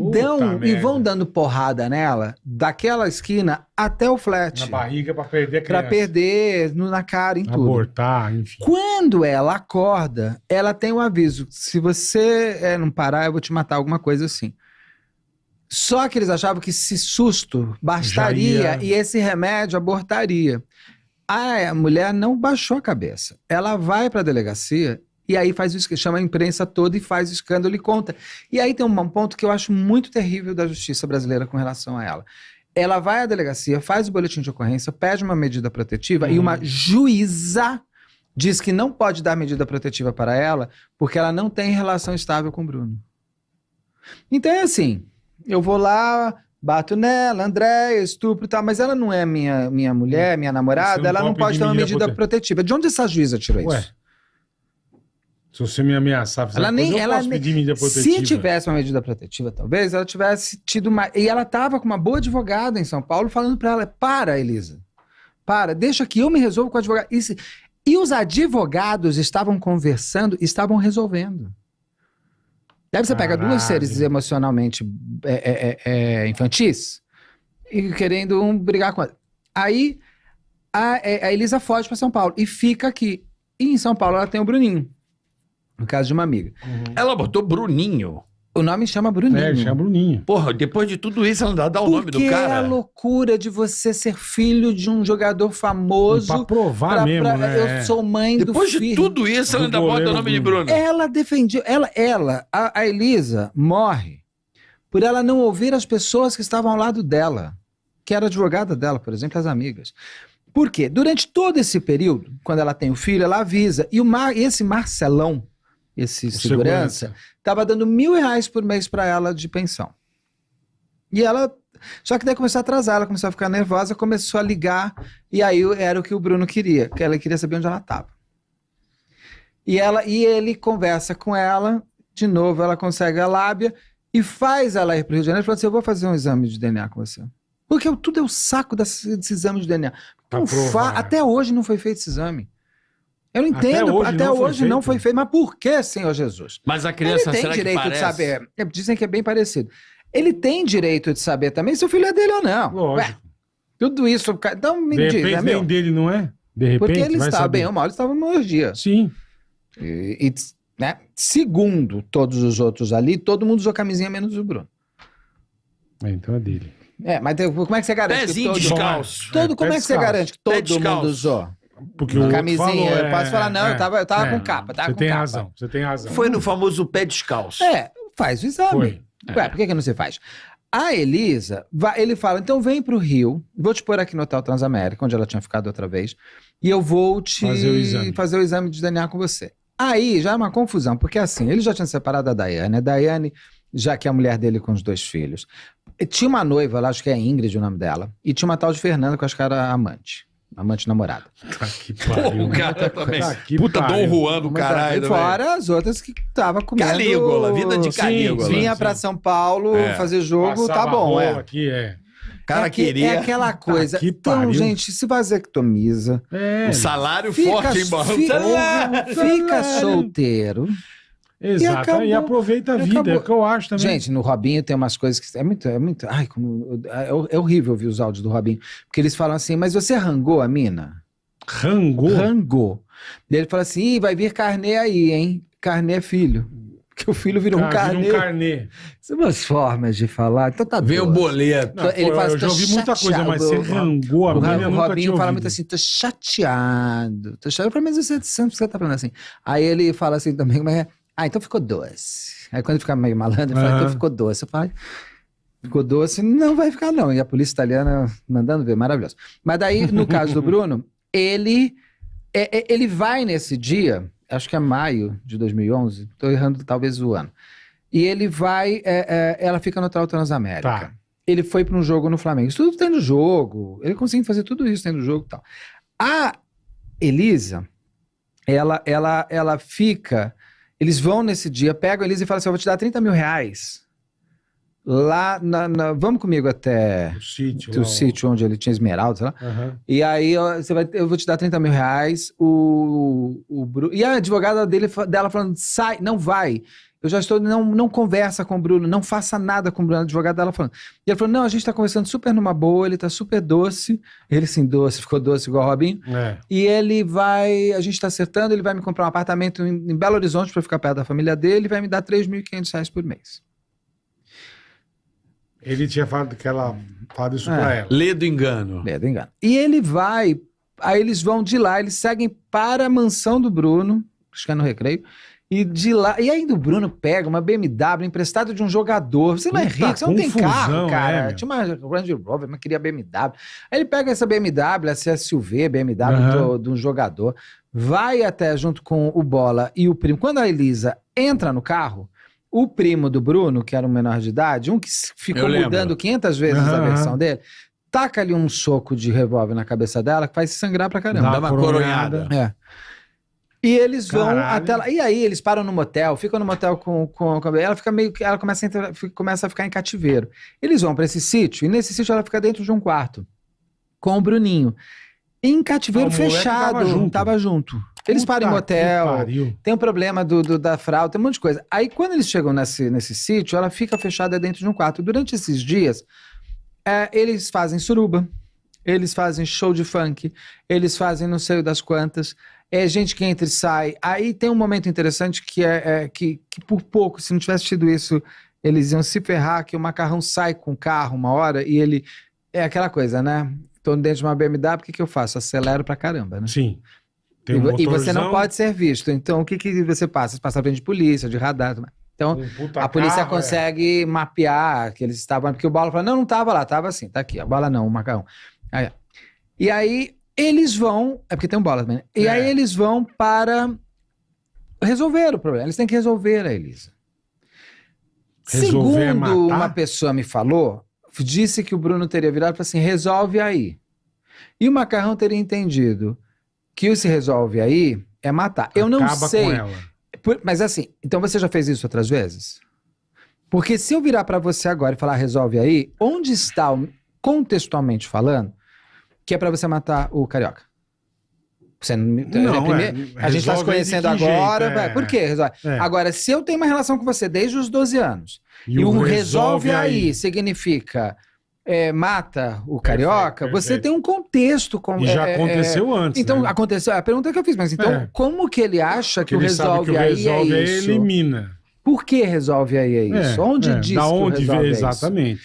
vão dando porrada nela, daquela esquina até o flat. Na barriga pra perder a criança. Pra perder na cara, em tudo. Abortar, enfim. Quando ela acorda, ela tem um aviso. Se você não parar, eu vou te matar, alguma coisa assim. Só que eles achavam que esse susto bastaria e esse remédio abortaria. A mulher não baixou a cabeça. Ela vai para a delegacia e aí faz o que chama a imprensa toda e faz o escândalo e conta. E aí tem um ponto que eu acho muito terrível da justiça brasileira com relação a ela. Ela vai à delegacia, faz o boletim de ocorrência, pede uma medida protetiva e uma juíza diz que não pode dar medida protetiva para ela porque ela não tem relação estável com o Bruno. Então é assim... Eu vou lá, bato nela, Andréia, estupro e tal, mas ela não é minha mulher, minha namorada, ela não pode ter uma medida protetiva. De onde essa juíza tirou isso? Se você me ameaçar, eu posso pedir medida protetiva. Se tivesse uma medida protetiva, talvez, ela tivesse tido uma... E ela estava com uma boa advogada em São Paulo falando para ela, para, Elisa, deixa que eu me resolvo com o advogado. E os advogados estavam conversando, estavam resolvendo. Daí você pega duas seres emocionalmente infantis e querendo brigar com ela. Aí a Elisa foge para São Paulo e fica aqui. E em São Paulo ela tem o Bruninho, no caso de uma amiga. Ela botou Bruninho. O nome chama Bruninho. Chama Bruninho. Porra, depois de tudo isso, ela não dá o nome do cara. Porque é a loucura de você ser filho de um jogador famoso. Pra provar mesmo, né? Eu sou mãe do filho. Depois de tudo isso, ela ainda bota o nome de Bruno. Ela defendia... A Elisa morre por ela não ouvir as pessoas que estavam ao lado dela. Que era advogada dela, por exemplo, as amigas. Por quê? Durante todo esse período, quando ela tem o filho, ela avisa. E esse Marcelão, esse segurança, estava dando R$1.000 por mês para ela de pensão. E ela... Só que daí começou a atrasar, ela começou a ficar nervosa, começou a ligar, e aí era o que o Bruno queria, que ela queria saber onde ela estava. E ele conversa com ela, de novo ela consegue a lábia, e faz ela ir pro Rio de Janeiro e fala assim, eu vou fazer um exame de DNA com você. Porque tudo é o saco desse exame de DNA. Pra provar. Até hoje não foi feito esse exame. Eu não entendo, Até hoje não foi feito. Mas por que, Senhor Jesus? Mas a criança, Ele tem será que direito de parece? saber. Dizem que é bem parecido. Ele tem direito de saber também se o filho é dele ou não. Lógico. Tudo isso. Então me De diz, repente né, meu? nem dele, não é? De repente, Porque ele vai estava saber. bem ou mal, ele estava numa orgia. Sim. Né? Segundo todos os outros ali, todo mundo usou camisinha menos o Bruno. Então é dele. Mas como é que você garante Pezinho que todo... descalço. Como é que você descalço. garante que Pé todo descalço. mundo usou? Porque o outro Camisinha, falou, eu posso falar, não, eu tava com capa, tava Você com tem capa. razão, você tem razão. Foi no famoso pé descalço. Faz o exame. Foi. Ué, por que não se faz? A Elisa, ele fala, então vem pro Rio, vou te pôr aqui no Hotel Transamérica, onde ela tinha ficado outra vez, e eu vou te fazer o exame de DNA com você. Aí já é uma confusão, porque assim, ele já tinha separado a Daiane, já que é a mulher dele com os 2 filhos. E tinha uma noiva lá, acho que é Ingrid o nome dela, e tinha uma tal de Fernanda, que eu acho que era amante namorada. Tá que Pô, pariu. o cara também. Tá que Puta pariu. Dom Juan do Mas caralho. aí fora as outras que tava comendo... Calígula, vida de Sim, Calígula. vinha Sim. pra São Paulo fazer jogo, Passava tá bom, rola aqui, O cara queria É aquela coisa. que Então, pariu. gente, se vasectomiza, É. um salário forte, hein, Barro? fica solteiro. Exato. acabou. E aproveita a E vida, acabou. é o que eu acho também. Gente, no Robinho tem umas coisas que é muito, ai, é horrível ouvir os áudios do Robinho, porque eles falam assim, mas você rangou a mina? Rangou. Rangou. E ele fala assim, ih, vai vir carnê aí, hein? Carnê é filho. Porque o filho virou um Cara, vira carnê. um carnê. São umas formas de falar. Então tá Vem o doido. boleto. Não, Ele pô, fala, eu já tô ouvi muita coisa, mas chateado. você rangou a O mina, eu nunca Robinho tinha fala ouvido. muito assim, tô chateado. Tô chateado. Eu falei, mas você sempre tá falando assim. Aí ele fala assim também, como é? Então ficou doce. Aí quando ele fica meio malandro, ele fala, então ficou doce. Eu falo, ficou doce? Não vai ficar não. E a polícia italiana mandando ver, maravilhoso. Mas daí, no caso do Bruno, ele vai nesse dia, acho que é maio de 2011, tô errando talvez o ano. E ele vai, ela fica no Hotel Transamérica. Tá. Ele foi para um jogo no Flamengo. Isso tudo tem no jogo. Ele conseguiu fazer tudo isso dentro do jogo e tal. A Elisa, ela fica... Eles vão nesse dia, pegam a Elisa e falam assim, eu vou te dar 30 mil reais. Lá, vamos comigo até O o sítio onde ele tinha esmeralda, sei lá. Aham. E aí eu vou te dar 30 mil reais. E a advogada dela falando, sai, não vai. Eu já estou, não conversa com o Bruno, não faça nada com o Bruno, a advogada dela falando. E ela falou, não, a gente tá conversando super numa boa, ele tá super doce. Ele sim, doce, ficou doce igual o Robinho. É. E ele vai, a gente tá acertando, ele vai me comprar um apartamento em Belo Horizonte para ficar perto da família dele e vai me dar R$3.500 por mês. Ele tinha falado isso pra ela. Lê do engano. Medo, engano. E ele vai, aí eles vão de lá, eles seguem para a mansão do Bruno, acho que é no Recreio, e de lá, e ainda o Bruno pega uma BMW emprestada de um jogador. Você não é Puta rico, você não tem confusão, carro, cara. meu. Tinha uma Range Rover, mas queria BMW. Aí ele pega essa BMW, essa SUV, BMW de um jogador, vai até junto com o Bola e o primo. Quando a Elisa entra no carro, o primo do Bruno, que era um menor de idade, um que ficou Eu lembro. mudando 500 vezes a versão dele, taca ali um soco de revólver na cabeça dela que faz sangrar pra caramba. Dá uma coronhada. É. E eles vão Caralho. até lá. E aí eles param no motel, ficam no motel com ela fica meio que ela começa a ficar em cativeiro. Eles vão pra esse sítio e nesse sítio ela fica dentro de um quarto com o Bruninho. Em cativeiro Ah, o moleque fechado, tava junto. Eles param em Puta que motel, pariu. tem um problema da fralda, tem um monte de coisa. Aí quando eles chegam nesse sítio, ela fica fechada dentro de um quarto. Durante esses dias, eles fazem suruba, eles fazem show de funk, eles fazem não sei das quantas, gente que entra e sai. Aí tem um momento interessante que que por pouco, se não tivesse tido isso, eles iam se ferrar, que o Macarrão sai com o carro uma hora e ele... É aquela coisa, né? Tô dentro de uma BMW, o que eu faço? Acelero pra caramba, né? Sim. Tem um E você não motorzão, pode ser visto. Então, o que você passa? Você passa à frente de polícia, de radar. Então, um puta a polícia carro, consegue mapear que eles estavam... Porque o Bola fala, não estava lá, estava assim, tá aqui. A Bola não, o Macarrão. E aí, eles vão... É porque tem um Bola também, né? E aí, eles vão para resolver o problema. Eles têm que resolver a Elisa. Resolver é Segundo matar? uma pessoa me falou, disse que o Bruno teria virado e falou assim, resolve aí. E o Macarrão teria entendido que o se resolve aí é matar. Eu não Acaba sei. com ela. Mas assim, então você já fez isso outras vezes? Porque se eu virar pra você agora e falar resolve aí, onde está, contextualmente falando, que é pra você matar o Carioca? Você a gente tá se conhecendo agora, por quê? Resolve. Agora, se eu tenho uma relação com você desde os 12 anos, e o resolve aí significa mata o Carioca, você tem um contexto. E já aconteceu antes. Então, né? aconteceu. A pergunta que eu fiz, mas então, como que ele acha que o resolve aí é isso? Elimina. Por que resolve aí é isso? Onde diz da onde que o resolve vê, é isso? exatamente.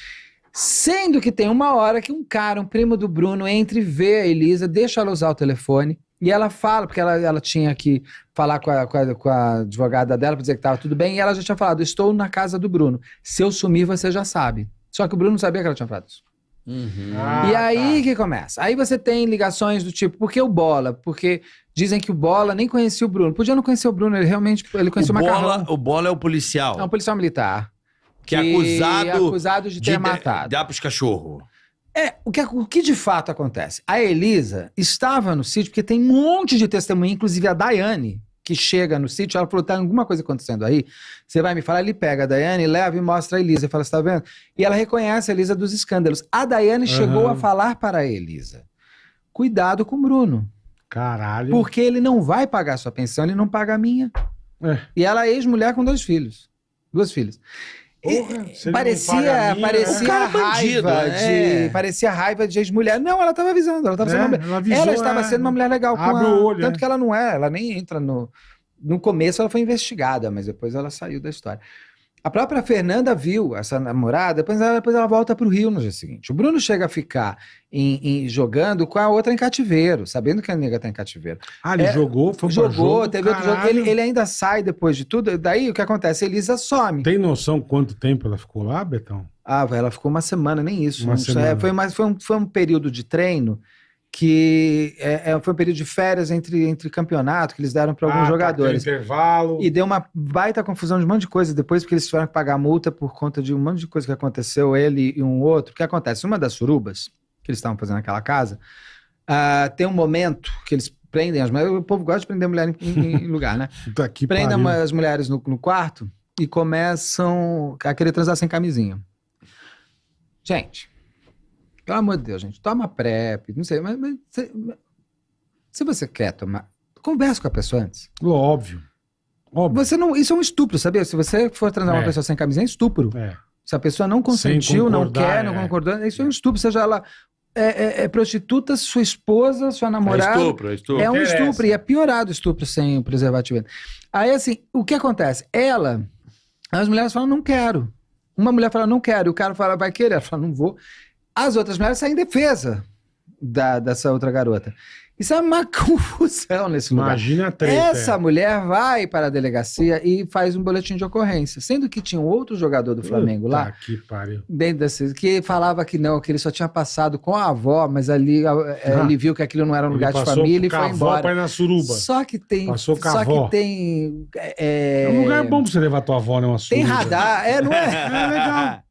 Sendo que tem uma hora que um primo do Bruno, entra e vê a Elisa, deixa ela usar o telefone, e ela fala, porque ela tinha que falar com a advogada dela pra dizer que tava tudo bem, e ela já tinha falado, estou na casa do Bruno. Se eu sumir, você já sabe. Só que o Bruno não sabia que ela tinha falado isso. E aí que começa. Aí você tem ligações do tipo, por que o Bola? Porque dizem que o Bola nem conhecia o Bruno. Podia não conhecer o Bruno, ele conhecia o Macarrão. O Bola é o policial. É um policial militar. Que é acusado de ter matado. Dar pros cachorros. O que de fato acontece? A Elisa estava no sítio porque tem um monte de testemunha, inclusive a Daiane, que chega no sítio, ela falou, tá alguma coisa acontecendo aí? Você vai me falar? Ele pega a Daiane, leva e mostra a Elisa. Fala, você tá vendo? E ela reconhece a Elisa dos escândalos. A Daiane chegou a falar para a Elisa, cuidado com o Bruno. Caralho. Porque ele não vai pagar sua pensão, ele não paga a minha. E ela é ex-mulher com 2 filhos. 2 filhas. Parecia raiva de ex-mulher. Não, ela estava avisando. Ela estava sendo uma mulher legal com o olho, tanto que ela não é. Ela nem entra no começo, ela foi investigada, mas depois ela saiu da história. A própria Fernanda viu essa namorada, depois ela volta pro Rio no dia seguinte. O Bruno chega a ficar jogando com a outra em cativeiro, sabendo que a nega tá em cativeiro. Ele jogou, foi pra jogo, teve outro jogo. Ele ainda sai depois de tudo. Daí o que acontece? A Elisa some. Tem noção quanto tempo ela ficou lá, Betão? Ela ficou uma semana, nem isso. Semana. Foi um período de treino que foi um período de férias entre campeonato que eles deram para alguns jogadores. Intervalo. E deu uma baita confusão de um monte de coisa depois, porque eles tiveram que pagar multa por conta de um monte de coisa que aconteceu, ele e um outro. O que acontece? Uma das surubas que eles estavam fazendo naquela casa, tem um momento que eles prendem as mulheres. O povo gosta de prender mulher em lugar, né? Prendem as mulheres no quarto e começam a querer transar sem camisinha. Gente, pelo amor de Deus, gente, toma PrEP, não sei, mas se você quer tomar, conversa com a pessoa antes. Óbvio. Você não, isso é um estupro, sabia? Se você for transar uma pessoa sem camisinha, é estupro. Se a pessoa não consentiu, não quer, não concordou, isso é um estupro, seja ela prostituta, sua esposa, sua namorada. É estupro. É um estupro, e é piorado o estupro sem o preservativo. Aí, assim, o que acontece? As mulheres falam, não quero. Uma mulher fala, não quero, e o cara fala, vai querer. Ela fala, não vou. As outras mulheres saem em defesa dessa outra garota. Isso é uma confusão nesse lugar. Imagina a treta. Essa mulher vai para a delegacia e faz um boletim de ocorrência. Sendo que tinha um outro jogador do Flamengo lá, que pariu. dentro que falava que não, que ele só tinha passado com a avó, mas ali ele viu que aquilo não era um lugar de família e foi embora. Pra ir na suruba. Só que tem... Passou com a avó. É um lugar bom pra você levar tua avó numa suruba. Tem radar, não é? É legal.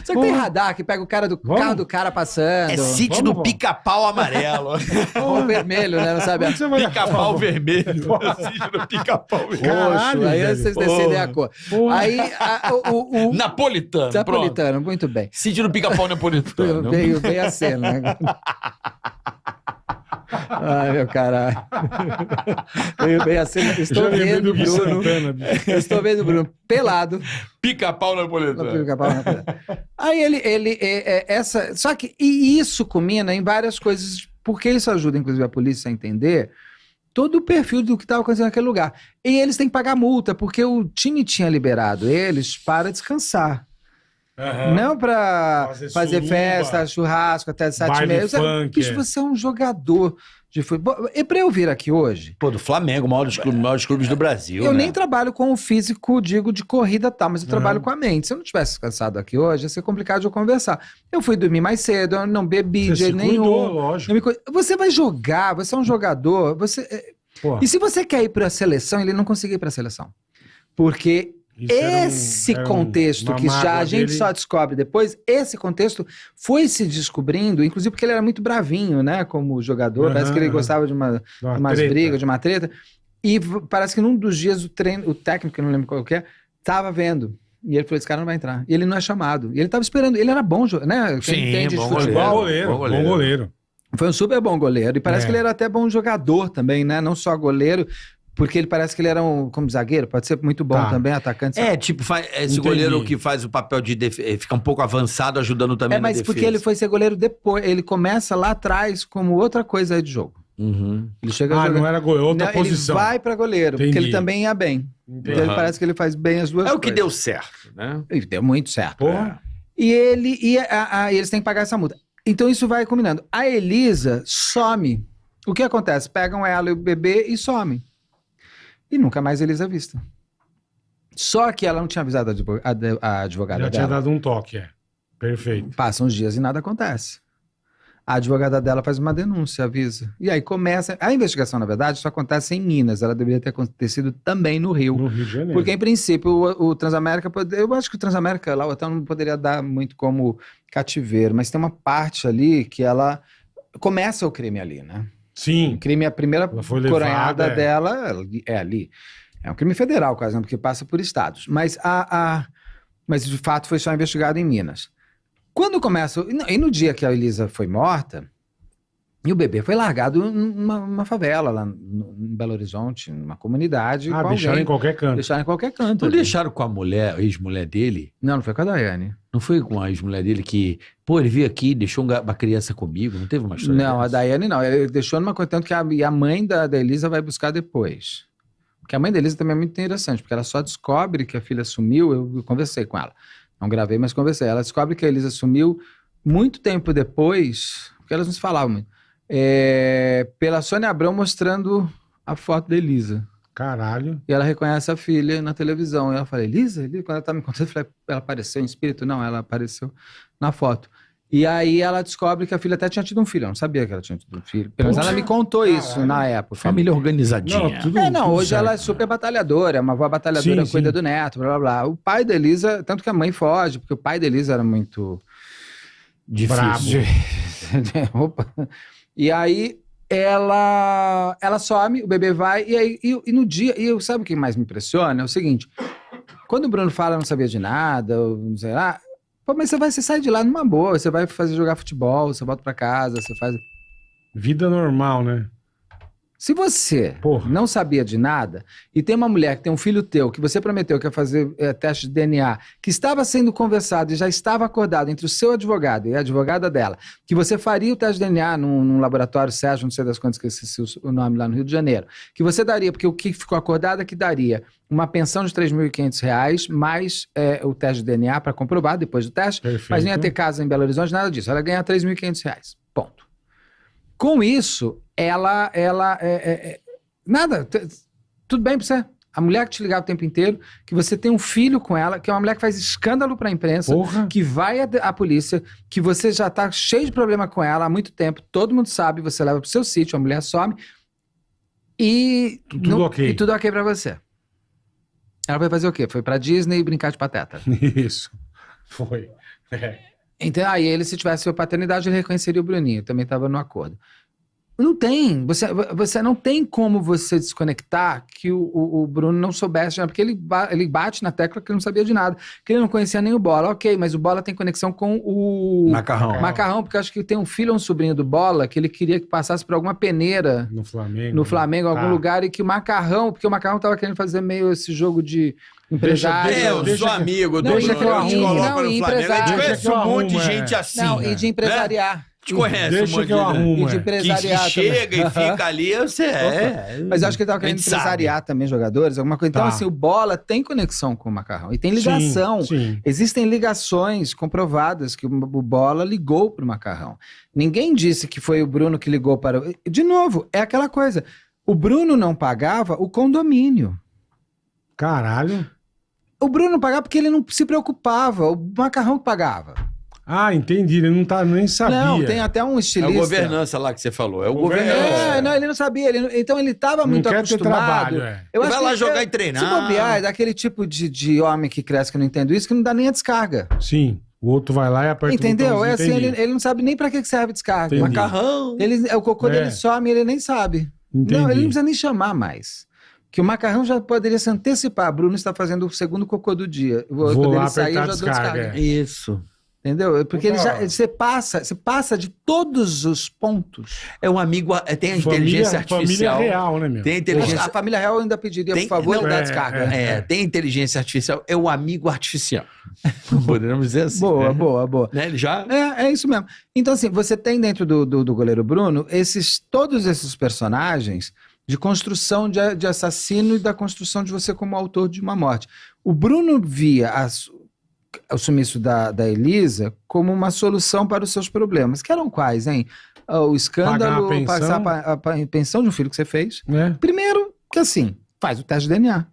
Só que tem radar que pega o cara do carro do cara passando. É sítio do Pica-Pau amarelo. Ou vermelho, né? Não sabe? Pica-Pau vermelho. Sítio do Pica-Pau vermelho. Caralho, aí vocês decidem a cor. Aí Napolitano. Napolitano, muito bem. Sítio do Pica-Pau napolitano. Veio a cena, né? Ai, meu caralho. Veio a cena. Estou vendo o Bruno. Estou vendo o Bruno pelado. Pica-pau napolitano. Aí só que isso culmina em várias coisas, porque isso ajuda, inclusive, a polícia a entender todo o perfil do que estava acontecendo naquele lugar. E eles têm que pagar multa, porque o time tinha liberado eles para descansar. Não pra fazer festa, churrasco até 7h30. Bicho, você é um jogador de futebol. E pra eu vir aqui hoje... do Flamengo, o maior dos clubes do Brasil. Eu nem trabalho com o físico, digo, de corrida e tal, mas eu trabalho com a mente. Se eu não tivesse cansado aqui hoje, ia ser complicado de eu conversar. Eu fui dormir mais cedo, eu não bebi de jeito nenhum. Lógico. Você vai jogar, você é um jogador, E se você quer ir pra seleção, ele não conseguiu ir pra seleção. Porque... esse contexto que já a gente só descobre depois, esse contexto foi se descobrindo, inclusive porque ele era muito bravinho, né, como jogador, parece que ele gostava de umas brigas, de uma treta, e parece que num dos dias o técnico, que eu não lembro qual que é, tava vendo E ele falou, esse cara não vai entrar. E ele não é chamado. E ele tava esperando. Ele era bom, né? Quem Sim, entende de bom futebol. Bom goleiro. Foi um super bom goleiro. E parece É. que ele era até bom jogador também, né? Não só goleiro, porque ele parece que ele era como zagueiro. Pode ser muito bom Tá. também, atacante. Tipo, esse Entendi. goleiro que faz o papel de fica um pouco avançado, ajudando também na mas defesa. porque ele foi ser goleiro depois. Ele começa lá atrás como outra coisa aí de jogo. Uhum. Ele chega a Ah, jogar... não era goleiro, outra Não, posição. Ele vai pra goleiro, Entendi. porque ele também ia bem. Entendi. Então, ele parece que ele faz bem as duas É coisas. o que deu certo, né? E deu muito certo. Porra. E eles têm que pagar essa multa. Então isso vai combinando. A Elisa some. O que acontece? Pegam ela e o bebê e some. E nunca mais a Elisa é vista. Só que ela não tinha avisado a advogada Já tinha dela. dado um toque, Perfeito. Passam os dias e nada acontece. A advogada dela faz uma denúncia, avisa. E aí começa... A investigação, na verdade, só acontece em Minas. Ela deveria ter acontecido também no Rio. No Rio de Janeiro. Porque, em princípio, o Transamérica... Eu acho que o Transamérica lá, o hotel não poderia dar muito como cativeiro, mas tem uma parte ali que ela... Começa o crime ali, né? O Sim. crime, a primeira Ela foi levada, coronhada dela é ali. É um crime federal, quase, né? Porque passa por estados. Mas, mas, de fato, foi só investigado em Minas. Quando começa... E no dia que a Elisa foi morta, e o bebê foi largado numa favela lá em Belo Horizonte, numa comunidade. Ah, com deixaram alguém. em qualquer canto. Deixaram em qualquer canto. Não ali. deixaram com a mulher, a ex-mulher dele? Não foi com a Daiane. Não foi com a ex-mulher dele que... Pô, ele veio aqui, deixou uma criança comigo. Não teve uma história Não, a dessa? Daiane não. Ele deixou numa coisa tanto que a mãe da Elisa vai buscar depois. Porque a mãe da Elisa também é muito interessante, porque ela só descobre que a filha sumiu, eu conversei com ela. Não gravei, mas conversei. Ela descobre que a Elisa sumiu muito tempo depois, porque elas não se falavam muito, pela Sônia Abrão mostrando a foto da Elisa. Caralho. E ela reconhece a filha na televisão. E ela fala, Elisa? Quando ela tá me contando, eu falei, ela apareceu em espírito? Não, ela apareceu na foto. E aí ela descobre que a filha até tinha tido um filho. Eu não sabia que ela tinha tido um filho. Pelo menos ela me contou isso Caralho. na época. Família organizadinha. Não, tudo, Não, tudo hoje certo. ela é super batalhadora, é uma avó batalhadora, Sim, cuida sim. do neto, blá, blá, blá. O pai da Elisa, tanto que a mãe foge, porque o pai da Elisa era muito... Difícil. Opa. E aí ela some, o bebê vai, e no dia, sabe o que mais me impressiona? É o seguinte, quando o Bruno fala não sabia de nada, ou não sei lá, pô, mas você sai de lá numa boa, você vai jogar futebol, você volta pra casa, você faz... Vida normal, né? Se você Porra. não sabia de nada e tem uma mulher que tem um filho teu que você prometeu que ia fazer teste de DNA, que estava sendo conversado e já estava acordado entre o seu advogado e a advogada dela, que você faria o teste de DNA num laboratório Sérgio, não sei das quantas que eu esqueci o nome lá no Rio de Janeiro, que você daria, porque o que ficou acordado é que daria uma pensão de R$3.500 mais o teste de DNA para comprovar depois do teste, Perfeito. mas não ia ter casa em Belo Horizonte, nada disso. Ela ia ganhar R$3.500. Ponto. Com isso, ela nada, tudo bem pra você. A mulher que te ligava o tempo inteiro, que você tem um filho com ela, que é uma mulher que faz escândalo pra imprensa, Porra. que vai à polícia, que você já tá cheio de problema com ela há muito tempo, todo mundo sabe, você leva pro seu sítio, a mulher some e... Tudo ok. E tudo ok pra você. Ela vai fazer o quê? Foi pra Disney brincar de pateta. Isso. Foi. Então, aí ele, se tivesse a paternidade, ele reconheceria o Bruninho, também estava no acordo. Não tem, você não tem como você desconectar que o Bruno não soubesse, porque ele bate na tecla que ele não sabia de nada, que ele não conhecia nem o Bola. Ok, mas o Bola tem conexão com o Macarrão. porque eu acho que tem um filho ou um sobrinho do Bola que ele queria que passasse por alguma peneira No Flamengo. no Flamengo, em algum Tá. lugar, e que o Macarrão, porque o Macarrão estava querendo fazer meio esse jogo de empresário. Eu Deixa sou que- amigo do deixa Bruno, que eu eu te arrumo. coloco Não, no e Flamengo. A empresário. gente Deixa conhece que eu um monte de arrumo, gente assim. Não, e de empresariar. Né? Te conhece Deixa um monte que eu de... arrumo. E de é. Que empresariar também. chega e fica ali, você Mas eu acho que ele estava A querendo gente sabe. empresariar também jogadores, alguma coisa. Então, Tá. assim, o Bola tem conexão com o Macarrão. E tem ligação. Sim. Existem ligações comprovadas que o Bola ligou para o Macarrão. Ninguém disse que foi o Bruno que ligou para... De novo, é aquela coisa. O Bruno não pagava o condomínio. Caralho. O Bruno não pagava porque ele não se preocupava. O Macarrão que pagava. Ah, entendi. Ele não tá, nem sabia. Não, tem até um É estilista. a governança lá que você falou. É o Governança. governança. Não, ele não sabia. Então ele estava Não muito quer ter acostumado. trabalho, é. Eu Vai acho lá que jogar é- e treinar. Se bobear, é daquele tipo de homem que cresce que não entende isso, que não dá nem a descarga. Sim. O outro vai lá e aperta Entendeu? o É botãozinho, assim, entendi. ele não sabe nem pra que serve descarga. Entendi. Macarrão. O cocô É. dele some e ele nem sabe. Entendi. Não, ele não precisa nem chamar mais. Que o macarrão já poderia se antecipar. Bruno está fazendo o segundo cocô do dia. Vou Quando lá ele sair, eu apertar já dou descarga. descarga. Isso. Entendeu? Porque Opa. você passa de todos os pontos. É um amigo, tem a inteligência artificial. Família real, né, meu? Tem a inteligência. A família real ainda pediria, Tem- por favor, não, dar descarga. Tem a inteligência artificial, é o amigo artificial. Podemos dizer assim. Boa, né? boa, boa. Né? Ele já. É isso mesmo. Então, assim, você tem dentro do goleiro Bruno todos esses personagens de construção de assassino e da construção de você como autor de uma morte. O Bruno via o sumiço da Elisa como uma solução para os seus problemas, que eram quais, hein? O escândalo, Pagar a pensão. passar a pensão de um filho que você fez. Né? Primeiro, que assim, faz o teste de DNA.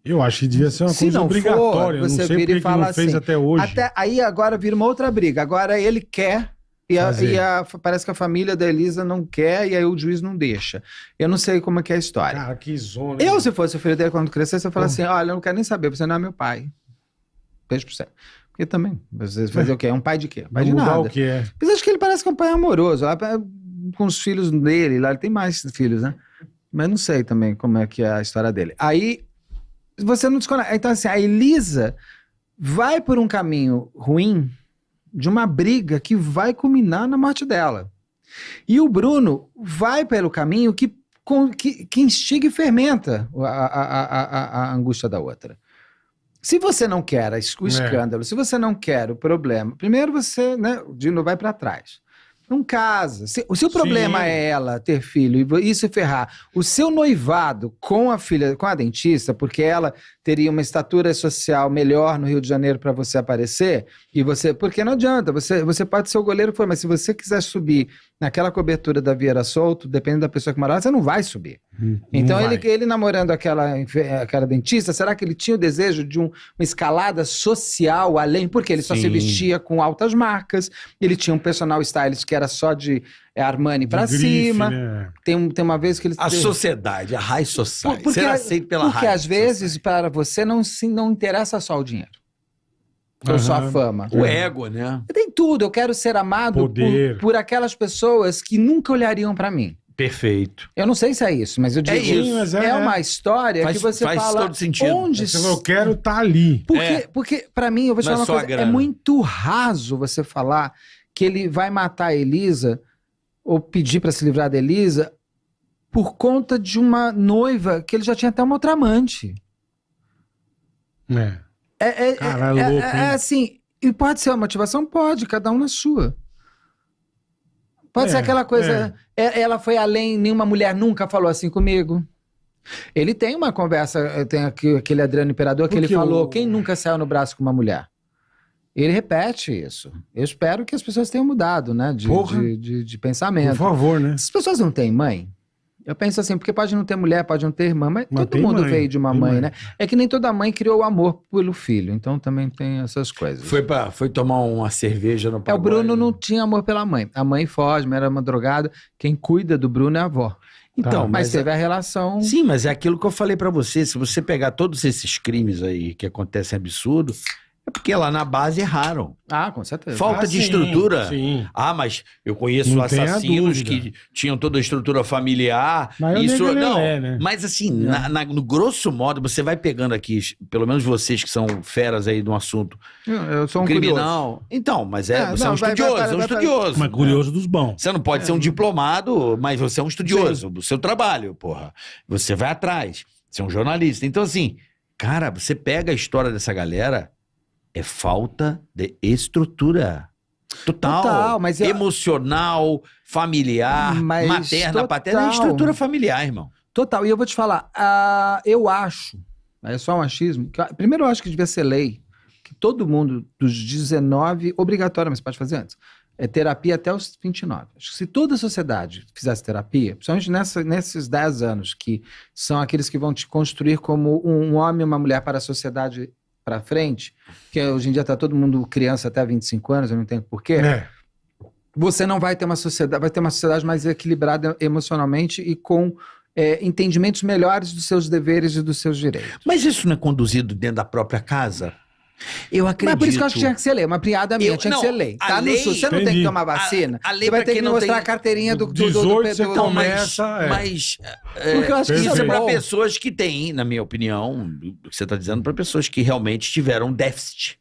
Eu acho que devia ser uma Se coisa não for, obrigatória. você não sei vira e porque que fala não fez assim, até hoje. Até aí agora vira uma outra briga. Agora ele quer Fazer. parece que a família da Elisa não quer e aí o juiz não deixa. Eu não sei como é que é a história. Cara, que zona. Eu, hein? se fosse o filho dele quando crescesse, eu falaria assim, olha, eu não quero nem saber, você não é meu pai. Beijo pra você. Porque também, você fazer o quê? É um pai de quê? Pai Vai de mudar nada. o que é. Mas acho que ele parece que é um pai amoroso, lá, com os filhos dele, lá ele tem mais filhos, né? Mas não sei também como é que é a história dele. Aí, você não desconecta. Então, assim, a Elisa vai por um caminho ruim de uma briga que vai culminar na morte dela. E o Bruno vai pelo caminho que instiga e fermenta a angústia da outra. Se você não quer o escândalo, se você não quer o problema, primeiro você, né, de novo vai para trás. Não casa. Se o problema é ela ter filho e se ferrar, o seu noivado com a filha, com a dentista, porque ela teria uma estatura social melhor no Rio de Janeiro para você aparecer, e você, porque não adianta, você pode ser o goleiro que for, mas se você quiser subir naquela cobertura da Vieira Solto, dependendo da pessoa que mora lá, você não vai subir. Então ele namorando aquela dentista, será que ele tinha o desejo de uma escalada social além? Porque ele só se vestia com altas marcas, ele tinha um personal stylist que era só de Armani pra cima. Né? Tem uma vez que ele... A sociedade, a high society. Porque, ser aceito pela porque high às vezes, society. para você, não interessa só o dinheiro. Ou só a fama. O ego, né? Tem tudo. Eu quero ser amado Poder. por aquelas pessoas que nunca olhariam pra mim. Perfeito. Eu não sei se é isso, mas eu digo... isso. Mas É uma história que você faz fala... todo sentido. Onde... Você falou, eu quero estar ali. Porque pra mim, eu vou te Não é falar uma só a coisa, é grana. muito raso você falar que ele vai matar a Elisa ou pedir pra se livrar da Elisa por conta de uma noiva que ele já tinha até uma outra amante. Caralho, louco, hein? É assim, e pode ser uma motivação? Pode, cada um na sua. Pode ser aquela coisa, ela foi além, nenhuma mulher nunca falou assim comigo. Ele tem uma conversa, tem aquele Adriano Imperador que Porque ele falou, o- quem nunca saiu no braço com uma mulher? Ele repete isso. Eu espero que as pessoas tenham mudado, né, Porra. de Por pensamento. favor, né? As pessoas não têm mãe? Eu penso assim, porque pode não ter mulher, pode não ter irmã, mas Mas todo tem mundo mãe, veio de uma tem mãe, mãe. né? É que nem toda mãe criou o amor pelo filho, então também tem essas coisas. Foi tomar uma cerveja no O pagode. Bruno não tinha amor pela mãe. A mãe foge, era uma drogada. Quem cuida do Bruno é a avó. Então, Tá, Mas teve a relação... Sim, mas é aquilo que eu falei pra você. Se você pegar todos esses crimes aí que acontecem absurdo, é porque lá na base erraram. Ah, com certeza. Falta de estrutura. Sim. Ah, mas eu conheço Não tenha assassinos dúvida. que tinham toda a estrutura familiar. Mas é o Isso, Nego não, Lelé, né? mas assim, no grosso modo, você vai pegando aqui, pelo menos vocês que são feras aí no assunto Eu sou um criminal. Então, mas você é um vai, estudioso, vai, é um vai, estudioso. Mas curioso dos bons. Você não pode ser um diplomado, mas você é um estudioso do seu trabalho, porra. Você vai atrás, você é um jornalista. Então, assim, cara, você pega a história dessa galera, é falta de estrutura. Total, mas emocional, familiar, Mas materna, paterna, é total. estrutura familiar, irmão. Total. E eu vou te falar, eu acho, é só um achismo, primeiro eu acho que devia ser lei, que todo mundo dos 19, obrigatório, mas pode fazer antes, é terapia até os 29. Acho que se toda a sociedade fizesse terapia, principalmente nesses 10 anos, que são aqueles que vão te construir como um homem e uma mulher para a sociedade para frente, que hoje em dia está todo mundo criança até 25 anos, eu não entendo porquê, você não vai ter uma sociedade, vai ter uma sociedade mais equilibrada emocionalmente e com entendimentos melhores dos seus deveres e dos seus direitos. Mas isso não é conduzido dentro da própria casa? Eu acredito. Mas por isso que eu acho que tinha que ser lei. Uma piada minha, tinha que ser lei. a Tá no lei- SUS, você não tem Entendi. que tomar vacina. A lei Você vai pra ter quem que não mostrar tem- a carteirinha do 18 você Não, começa... Mas Porque eu acho que isso é isso é para bom. pessoas que têm, na minha opinião, o que você está dizendo, para pessoas que realmente tiveram déficit.